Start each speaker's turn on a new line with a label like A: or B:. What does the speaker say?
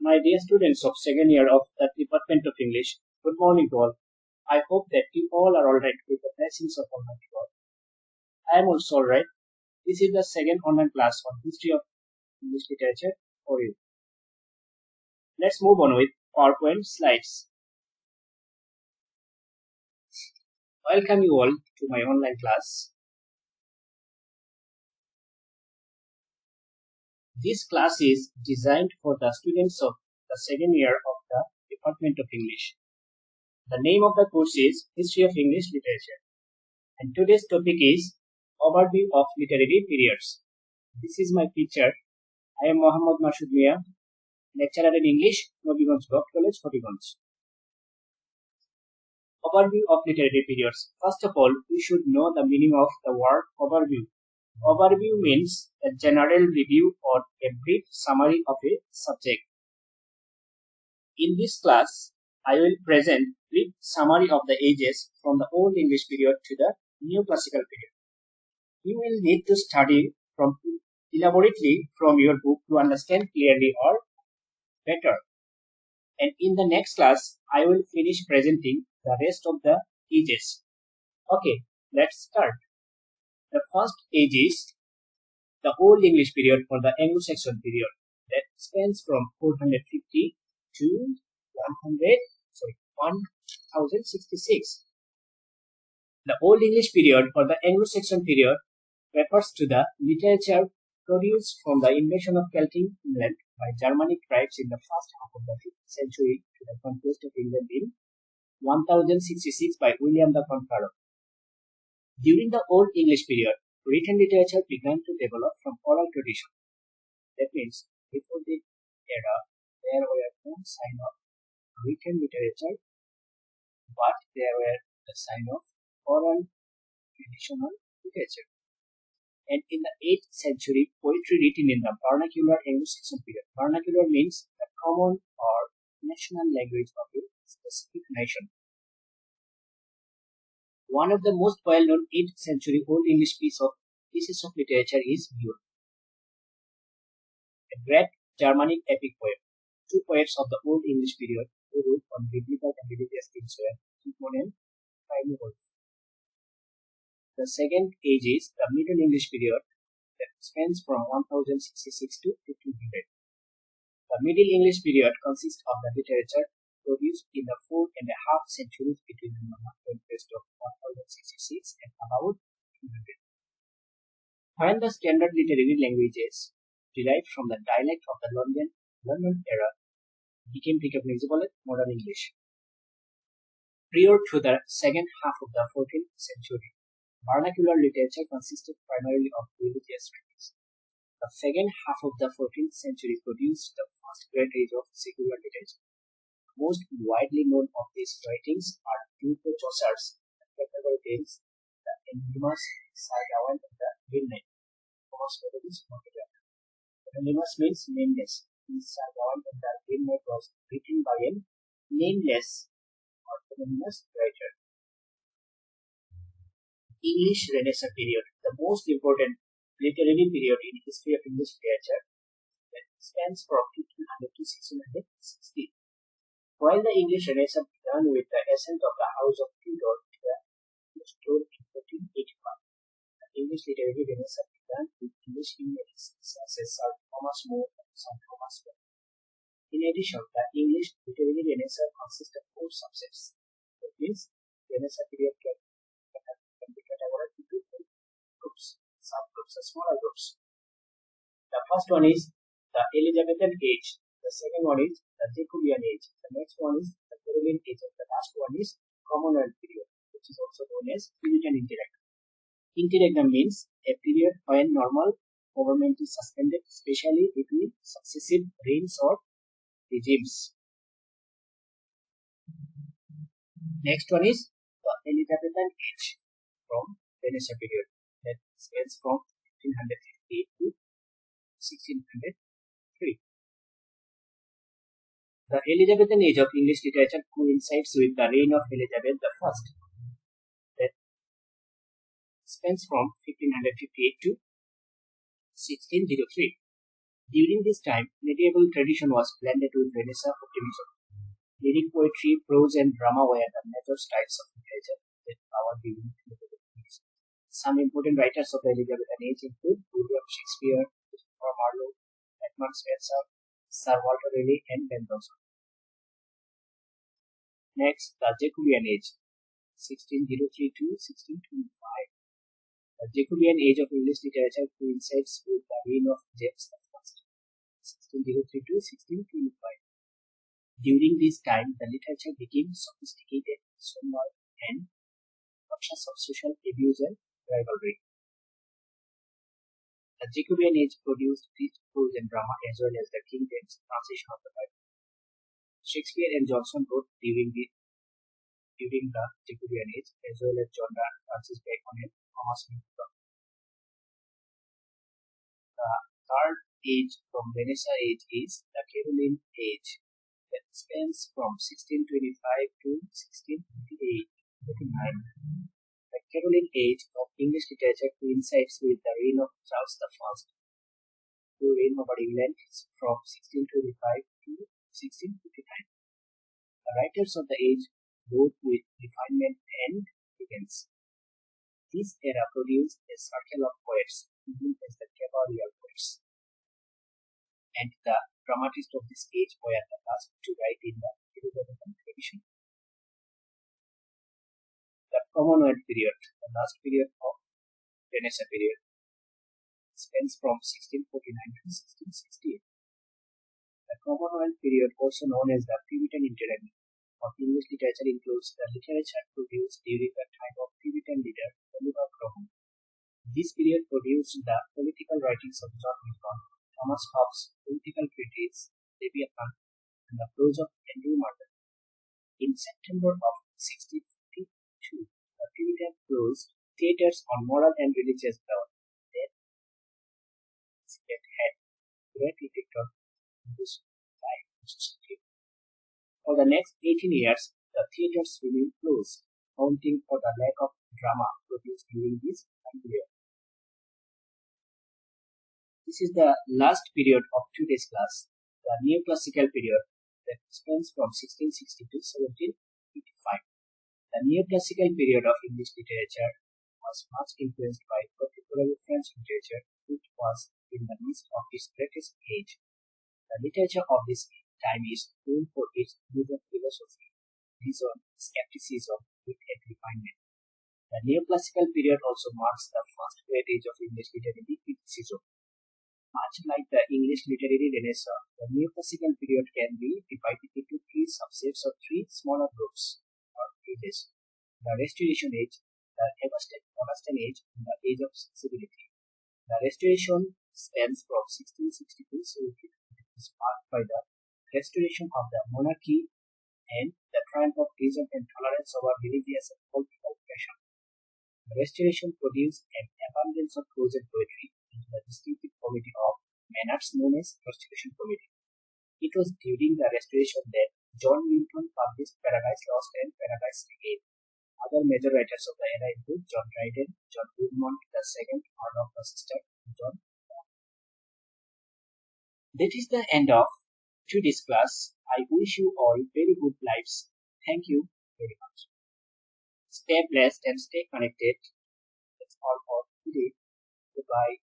A: My dear students of second year of the Department of English, good morning to all. I hope that you all are alright with the blessings of Almighty God. I am also alright. This is the second online class on History of English Literature for you. Let's move on with PowerPoint slides. Welcome you all to my online class. This class is designed for the students of the second year of the Department of English. The name of the course is History of English Literature, and today's topic is Overview of Literary Periods. This is my picture. I am Md.MASUD Miah, lecturer in English, Nabiganj, Govt College, Habiganj. Overview of Literary Periods. First of all, we should know the meaning of the word overview. Overview means a general review or a brief summary of a subject. In this class, I will present brief summary of the ages from the Old English period to the New Classical period. You will need to study elaborately from your book to understand clearly or better. And in the next class, I will finish presenting the rest of the ages. Okay, let's start. The first age is the Old English period or the Anglo-Saxon period that spans from 450 to 1066. The Old English period or the Anglo-Saxon period refers to the literature produced from the invasion of Celtic England by Germanic tribes in the first half of the 5th century to the conquest of England in 1066 by William the Conqueror. During the Old English period, written literature began to develop from oral tradition. That means, before the era, there were no sign of written literature, but there were the sign of oral traditional literature. And in the 8th century, poetry written in the vernacular Anglo-Saxon period. Vernacular means the common or national language of a specific nation. One of the most well-known 8th century Old English pieces of literature is Miah, a great Germanic epic poem. Two poets of the Old English period who wrote on biblical and religious themes were Gibbon and Wolf. The second age is the Middle English period that spans from 1066 to 1500. The Middle English period consists of the literature produced in the 4.5 centuries between the conquest of 1066 and about 1500. When the standard literary languages derived from the dialect of the London era became recognizable as modern English. Prior to the second half of the 14th century, vernacular literature consisted primarily of religious writings. The second half of the 14th century produced the first great age of secular literature. Most widely known of these writings are two Chaucer's Canterbury Tales, the Md.MASUD, and the Midnight. Thomas Melville's Montague. Md.MASUD means nameless. Md.MASUD and the Midnight was written by a nameless or anonymous writer. English Renaissance period, the most important literary period in history of English literature, that spans from 1500 to 1660. While the English Renaissance began with the ascent of the House of Tudor to the throne in 1485, the English literary Renaissance began with English humanists such as Sir Thomas More and Sir Thomas More. In addition, the English literary Renaissance consists of 4 subsets. That means, Renaissance period can be categorized into 4 groups, subgroups, and smaller groups. The first one is the Elizabethan age. The second one is the Jacobean age. The next one is the Carolingian age. And the last one is Commonwealth period, which is also known as Puritan interregnum. Interregnum means a period when normal government is suspended, especially between successive reigns or regimes. Next one is the Elizabethan age from Renaissance period that spans from 1558 to 1603. The Elizabethan age of English literature coincides with the reign of Elizabeth I that spans from 1558 to 1603. During this time, medieval tradition was blended with Renaissance optimism. Lyric poetry, prose, and drama were the major styles of literature that power during medieval times. Some important writers of the Elizabethan age include William Shakespeare, Christopher Marlowe, Edmund Spenser, Sir Walter Raleigh, and Ben Jonson. Next, the Jacobean Age, 1603 to 1625. The Jacobean age of English literature coincides with the reign of James I, 1603 to 1625. During this time, the literature became sophisticated, somber, and conscious of social abuse and rivalry. The Jacobean age produced rich prose and drama as well as the King James translation of the Bible. Shakespeare and Johnson wrote during the Jacobean age, as well as John Donne, Francis Bacon, and Thomas More. The third age from Renaissance age is the Caroline age, that spans from 1625 to 1628. The Caroline age of English literature coincides with the reign of Charles I, who reigned over England from 1625 to 1659. The writers of the age wrote with refinement and elegance. This era produced a circle of poets known as the Cavalier poets, and the dramatists of this age were the last to write in the Elizabethan tradition. The Commonwealth period, the last period of Renaissance period, spans from 1649 to 1668. The Commonwealth period, also known as the Puritan interregnum of English literature, includes the literature produced during the time of Puritan leader Oliver Cromwell. This period produced the political writings of John Milton, Thomas Hobbes' political treatise Leviathan, and the prose of Andrew Marvell. In September of 1652, the Puritan closed theatres on moral and religious grounds that had great effect on English life and society. For the next 18 years, the theatres remained closed, accounting for the lack of drama produced during this time period. This is the last period of today's class, the Neoclassical period, that spans from 1660 to 1785. The Neoclassical period of English literature was much influenced by particularly French literature, which was in the midst of its greatest age. The literature of this time is known for its use of philosophy, reason, skepticism, wit, and refinement. The Neoclassical period also marks the first great age of English literary criticism. Much like the English literary Renaissance, the Neoclassical period can be divided into three subsets of three smaller groups or ages: the Restoration Age, the Augustan Age, and the Age of Sensibility. The Restoration spans from 1660 to 1700. It is marked by the restoration of the monarchy and the triumph of reason and tolerance over religious and political oppression. The Restoration produced an abundance of prose and poetry into the distinctive comedy of manners known as Restoration Comedy. It was during the Restoration that John Milton published Paradise Lost and Paradise Regained. Other major writers of the era include John Dryden, John Woodmont II, Earl of Leicester, and John Locke. That is the end of today's class. I wish you all very good lives. Thank you very much. Stay blessed and stay connected. That's all for today. Goodbye.